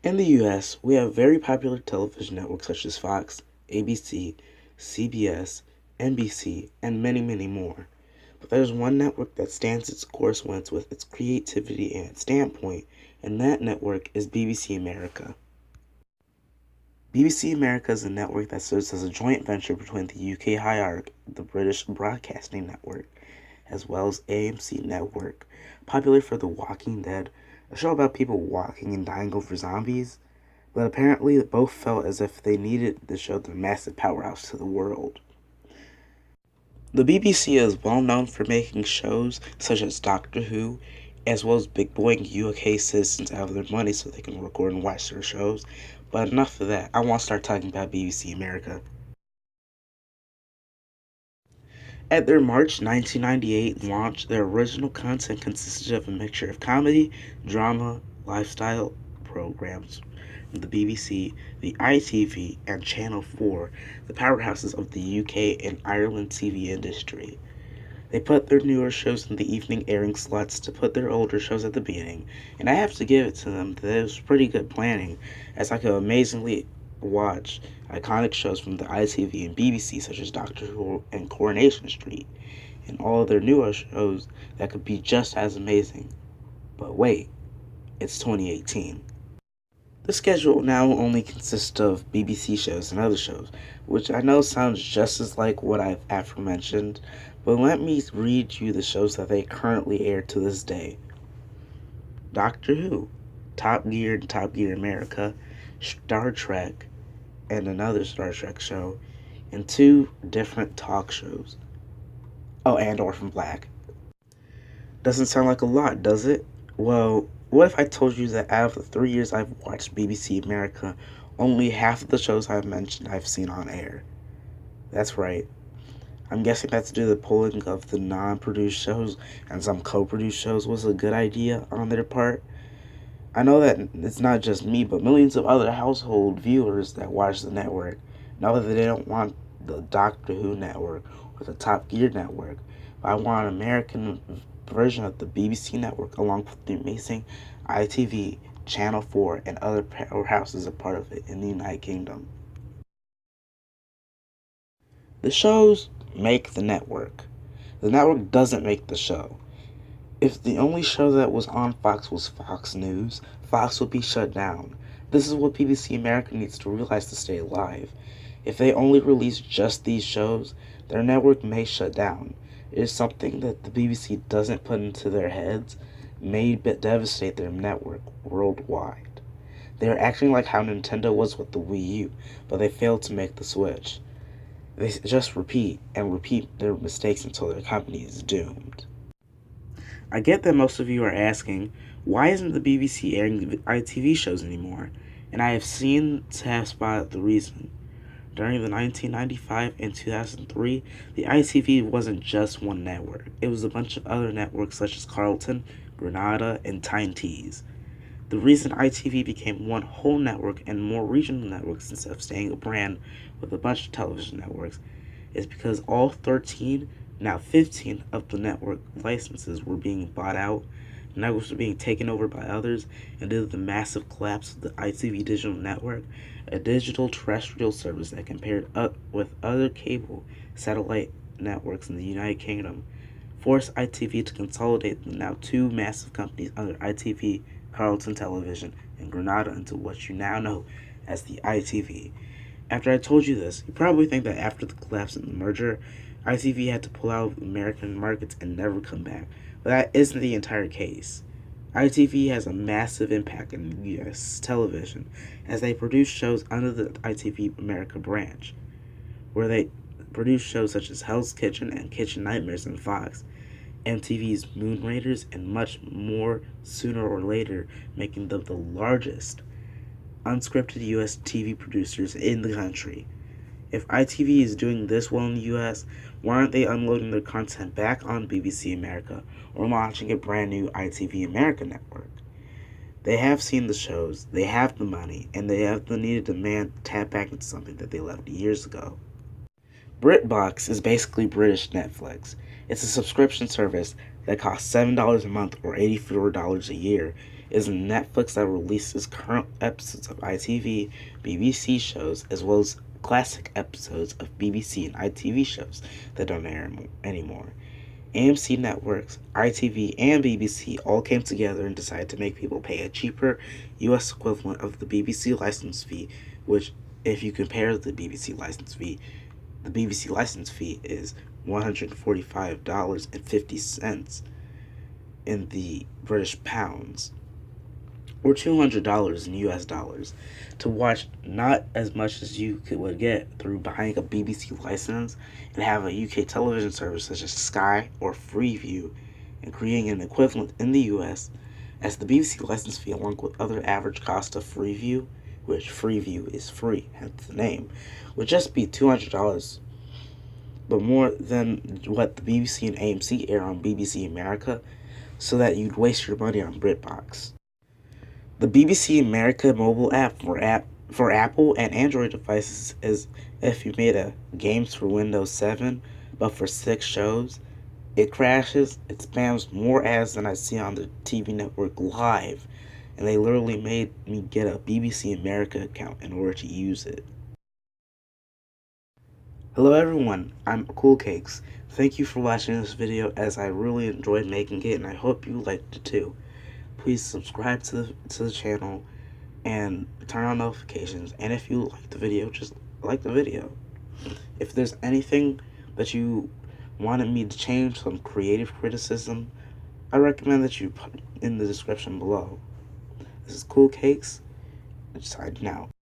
In the US, we have very popular television networks such as Fox, ABC, CBS, NBC, and many, many more. But there's one network that stands its course once with its creativity and its standpoint, and that network is BBC America. BBC America is a network that serves as a joint venture between the UK hierarchy, the British Broadcasting Network, as well as AMC Network, popular for The Walking Dead, a show about people walking and dying over zombies, but apparently both felt as if they needed to show their massive powerhouse to the world. The BBC is well known for making shows such as Doctor Who, as well as big boying UK citizens out of their money so they can record and watch their shows. But enough of that, I want to start talking about BBC America. At their March 1998 launch, their original content consisted of a mixture of comedy, drama, lifestyle programs from the BBC, the ITV, and Channel 4, the powerhouses of the UK and Ireland TV industry. They put their newer shows in the evening airing slots to put their older shows at the beginning, and I have to give it to them that it was pretty good planning, as I could amazingly watch iconic shows from the ITV and BBC such as Doctor Who and Coronation Street, and all of their newer shows that could be just as amazing. But wait, it's 2018. The schedule now only consists of BBC shows and other shows, which I know sounds just as like what I've aforementioned, but let me read you the shows that they currently air to this day. Doctor Who, Top Gear and Top Gear America, Star Trek, and another Star Trek show, and two different talk shows. Oh, and Orphan Black. Doesn't sound like a lot, does it? Well, what if I told you that out of the 3 years I've watched BBC America, only half of the shows I've mentioned I've seen on air? That's right. I'm guessing that's due to the pulling of the non-produced shows and some co-produced shows was a good idea on their part. I know that it's not just me, but millions of other household viewers that watch the network know that they don't want the Doctor Who network or the Top Gear network, but I want an American version of the BBC network along with the amazing ITV, Channel 4, and other powerhouses a part of it in the United Kingdom. The shows make the network. The network doesn't make the show. If the only show that was on Fox was Fox News, Fox would be shut down. This is what BBC America needs to realize to stay alive. If they only release just these shows, their network may shut down. It is something that the BBC doesn't put into their heads, may devastate their network worldwide. They are acting like how Nintendo was with the Wii U, but they failed to make the switch. They just repeat and repeat their mistakes until their company is doomed. I get that most of you are asking, why isn't the BBC airing ITV shows anymore? And I have seen to have spotted the reason. During the 1995 and 2003, the ITV wasn't just one network. It was a bunch of other networks such as Carlton, Granada, and Tyne Tees. The reason ITV became one whole network and more regional networks instead of staying a brand with a bunch of television networks is because all 13, now 15 of the network licenses were being bought out, networks were being taken over by others, and due to the massive collapse of the ITV digital network, a digital terrestrial service that compared up with other cable satellite networks in the United Kingdom forced ITV to consolidate the now two massive companies under ITV, Carlton Television, and Granada into what you now know as the ITV. After I told you this, you probably think that after the collapse of the merger, ITV had to pull out of American markets and never come back, but that isn't the entire case. ITV has a massive impact in US television as they produce shows under the ITV America branch, where they produce shows such as Hell's Kitchen and Kitchen Nightmares on Fox, MTV's Moon Raiders, and much more sooner or later, making them the largest unscripted US TV producers in the country. If ITV is doing this well in the US, why aren't they unloading their content back on BBC America or launching a brand new ITV America network? They have seen the shows, they have the money, and they have the needed demand to tap back into something that they left years ago. BritBox is basically British Netflix. It's a subscription service that costs $7 a month or $84 a year, is Netflix that releases current episodes of ITV, BBC shows, as well as classic episodes of BBC and ITV shows that don't air anymore. AMC Networks, ITV, and BBC all came together and decided to make people pay a cheaper US equivalent of the BBC license fee, which, if you compare the BBC license fee is $145.50 in the British pounds, or $200 in US dollars, to watch not as much as you would get through buying a BBC license and have a UK television service such as Sky or Freeview, and creating an equivalent in the US as the BBC license fee, along with other average cost of Freeview, which Freeview is free, hence the name, would just be $200, but more than what the BBC and AMC air on BBC America, so that you'd waste your money on BritBox. The BBC America mobile app for Apple and Android devices is if you made a games for Windows 7, but for 6 shows. It crashes, it spams more ads than I see on the TV network live, and they literally made me get a BBC America account in order to use it. Hello everyone, I'm Cool Cakes. Thank you for watching this video, as I really enjoyed making it, and I hope you liked it too. Please subscribe to the channel and turn on notifications, and if you like the video, just like the video. If there's anything that you wanted me to change, some creative criticism, I recommend that you put in the description below. This is Cool Cakes, signing out.